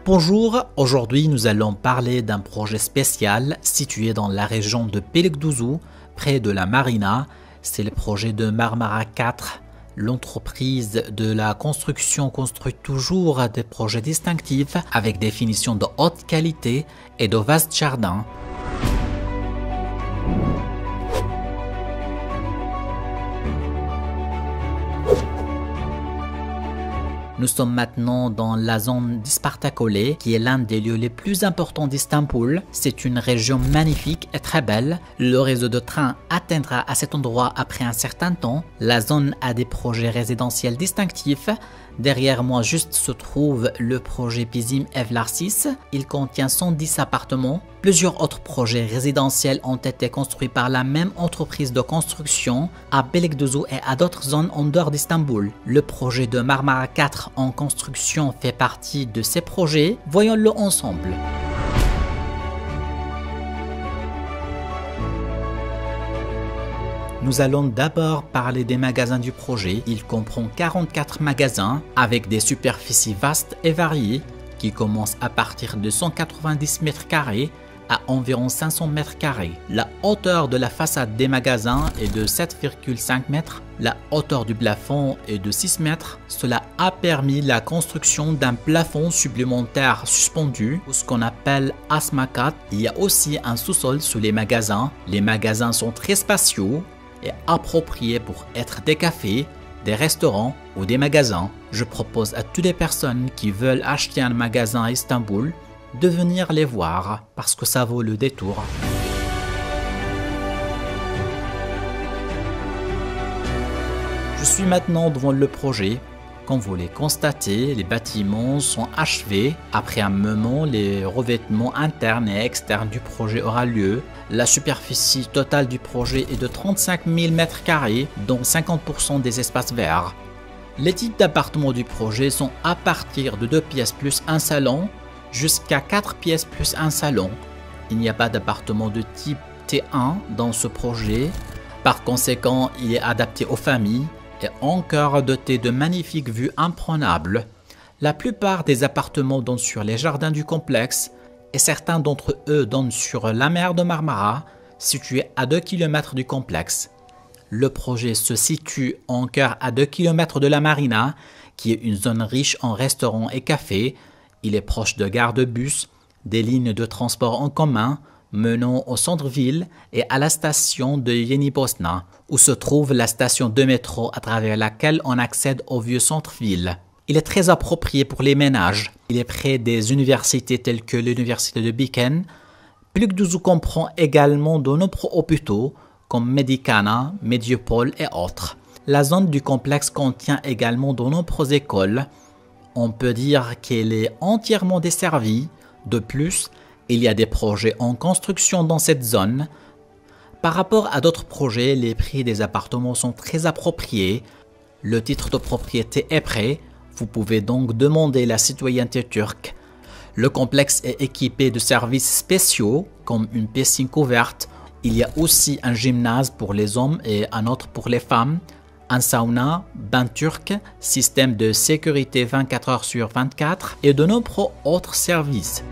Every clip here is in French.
Bonjour, aujourd'hui nous allons parler d'un projet spécial situé dans la région de Beylikdüzü, près de la marina. C'est le projet de Marmara 4. L'entreprise de la construction construit toujours des projets distinctifs avec des finitions de haute qualité et de vastes jardins. Nous sommes maintenant dans la zone d'Ispartakole, qui est l'un des lieux les plus importants d'Istanbul. C'est une région magnifique et très belle. Le réseau de trains atteindra à cet endroit après un certain temps. La zone a des projets résidentiels distinctifs. Derrière moi juste se trouve le projet Bizim Evler 6. Il contient 110 appartements. Plusieurs autres projets résidentiels ont été construits par la même entreprise de construction à Beylikdüzü et à d'autres zones en dehors d'Istanbul. Le projet de Marmara 4 en construction fait partie de ces projets. Voyons-le ensemble. Nous allons d'abord parler des magasins du projet. Il comprend 44 magasins avec des superficies vastes et variées qui commencent à partir de 190 mètres carrés à environ 500 mètres carrés. La hauteur de la façade des magasins est de 7,5 mètres. La hauteur du plafond est de 6 mètres. Cela a permis la construction d'un plafond supplémentaire suspendu, ou ce qu'on appelle asmakat. Il y a aussi un sous-sol sous les magasins. Les magasins sont très spacieux et appropriés pour être des cafés, des restaurants ou des magasins. Je propose à toutes les personnes qui veulent acheter un magasin à Istanbul de venir les voir parce que ça vaut le détour. Je suis maintenant devant le projet. Comme vous les constatez, les bâtiments sont achevés. Après un moment, les revêtements internes et externes du projet aura lieu. La superficie totale du projet est de 35 000 m², dont 50% des espaces verts. Les types d'appartements du projet sont à partir de 2 pièces plus un salon jusqu'à 4 pièces plus un salon. Il n'y a pas d'appartement de type T1 dans ce projet. Par conséquent, il est adapté aux familles et encore doté de magnifiques vues imprenables. La plupart des appartements donnent sur les jardins du complexe et certains d'entre eux donnent sur la mer de Marmara, située à 2 km du complexe. Le projet se situe encore à 2 km de la marina, qui est une zone riche en restaurants et cafés. Il est proche de gares de bus, des lignes de transport en commun menant au centre-ville et à la station de Yenibosna, où se trouve la station de métro à travers laquelle on accède au vieux centre-ville. Il est très approprié pour les ménages. Il est près des universités telles que l'université de Biken. Beylikdüzü comprend également de nombreux hôpitaux comme Medicana, Mediopol et autres. La zone du complexe contient également de nombreuses écoles. On peut dire qu'elle est entièrement desservie. De plus, il y a des projets en construction dans cette zone. Par rapport à d'autres projets, les prix des appartements sont très appropriés. Le titre de propriété est prêt. Vous pouvez donc demander la citoyenneté turque. Le complexe est équipé de services spéciaux comme une piscine couverte. Il y a aussi un gymnase pour les hommes et un autre pour les femmes. Un sauna, bain turc, système de sécurité 24 heures sur 24 et de nombreux autres services.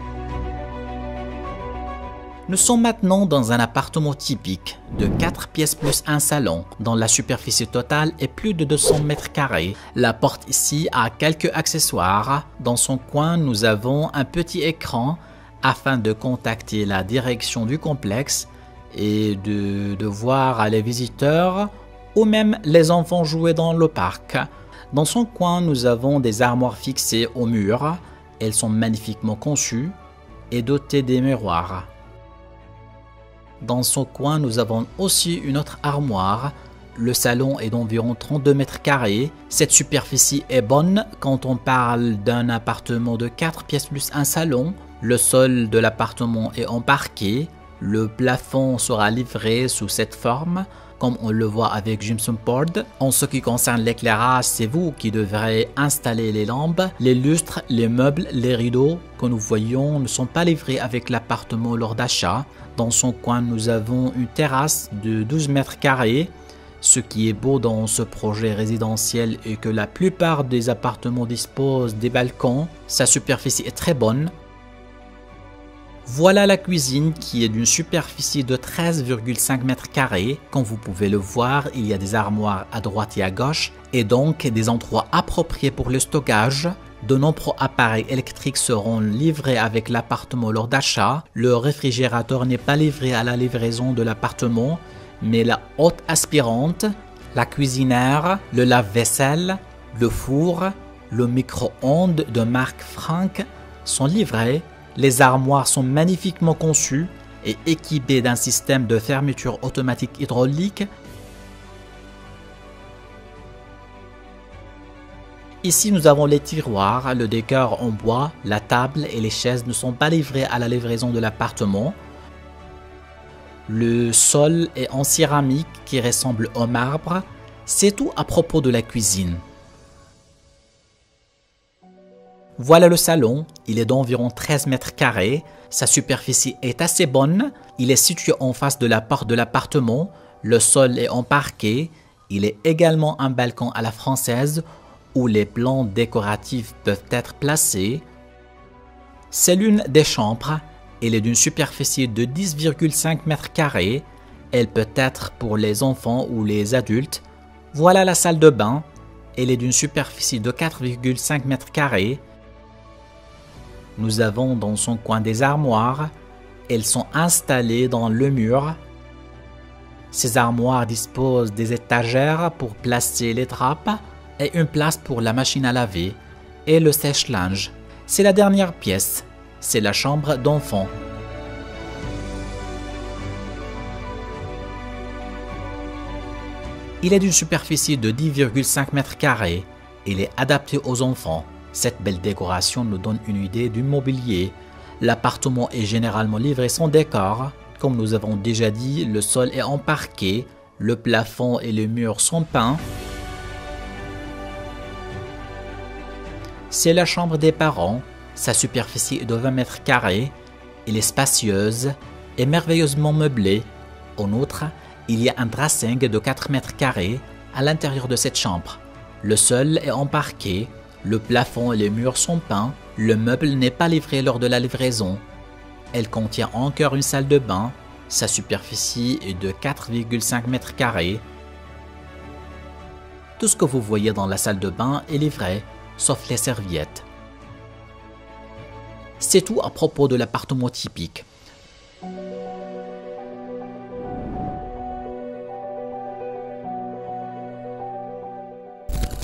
Nous sommes maintenant dans un appartement typique de 4 pièces plus un salon, dont la superficie totale est plus de 200 m². La porte ici a quelques accessoires. Dans son coin, nous avons un petit écran afin de contacter la direction du complexe et de voir les visiteurs ou même les enfants jouer dans le parc. Dans son coin, nous avons des armoires fixées au mur. Elles sont magnifiquement conçues et dotées des miroirs. Dans son coin, nous avons aussi une autre armoire. Le salon est d'environ 32 m². Cette superficie est bonne quand on parle d'un appartement de 4 pièces plus un salon. Le sol de l'appartement est en parquet. Le plafond sera livré sous cette forme. comme on le voit avec Gypsum Board. En ce qui concerne l'éclairage, c'est vous qui devrez installer les lampes, les lustres, les meubles, les rideaux que nous voyons ne sont pas livrés avec l'appartement lors d'achat. Dans son coin, nous avons une terrasse de 12 mètres carrés. Ce qui est beau dans ce projet résidentiel est que la plupart des appartements disposent des balcons. Sa superficie est très bonne. Voilà la cuisine qui est d'une superficie de 13,5 mètres carrés. Comme vous pouvez le voir, il y a des armoires à droite et à gauche et donc des endroits appropriés pour le stockage. De nombreux appareils électriques seront livrés avec l'appartement lors d'achat. Le réfrigérateur n'est pas livré à la livraison de l'appartement, mais la haute aspirante, la cuisinière, le lave-vaisselle, le four, le micro-ondes de marque Frank sont livrés. Les armoires sont magnifiquement conçues et équipées d'un système de fermeture automatique hydraulique. Ici, nous avons les tiroirs, le décor en bois, la table et les chaises ne sont pas livrés à la livraison de l'appartement. Le sol est en céramique qui ressemble au marbre. C'est tout à propos de la cuisine. Voilà le salon, il est d'environ 13 mètres carrés. Sa superficie est assez bonne. Il est situé en face de la porte de l'appartement. Le sol est en parquet. Il est également un balcon à la française où les plantes décoratives peuvent être placées. C'est l'une des chambres. Elle est d'une superficie de 10,5 mètres carrés. Elle peut être pour les enfants ou les adultes. Voilà la salle de bain. Elle est d'une superficie de 4,5 mètres carrés. Nous avons dans son coin des armoires. Elles sont installées dans le mur. Ces armoires disposent des étagères pour placer les draps et une place pour la machine à laver et le sèche-linge. C'est la dernière pièce. C'est la chambre d'enfant. Il est d'une superficie de 10,5 mètres carrés. Il est adapté aux enfants. Cette belle décoration nous donne une idée du mobilier. L'appartement est généralement livré sans décor. Comme nous avons déjà dit, le sol est en parquet. Le plafond et les murs sont peints. C'est la chambre des parents. Sa superficie est de 20 mètres carrés. Elle est spacieuse et merveilleusement meublée. En outre, il y a un dressing de 4 mètres carrés à l'intérieur de cette chambre. Le sol est en parquet. Le plafond et les murs sont peints. Le meuble n'est pas livré lors de la livraison. Elle contient encore une salle de bain. Sa superficie est de 4,5 mètres carrés. Tout ce que vous voyez dans la salle de bain est livré, sauf les serviettes. C'est tout à propos de l'appartement typique.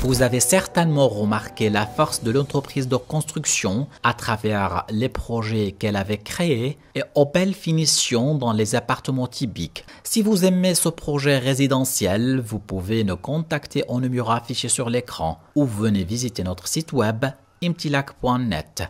Vous avez certainement remarqué la force de l'entreprise de construction à travers les projets qu'elle avait créés et aux belles finitions dans les appartements typiques. Si vous aimez ce projet résidentiel, vous pouvez nous contacter au numéro affiché sur l'écran ou venez visiter notre site web imtilak.net.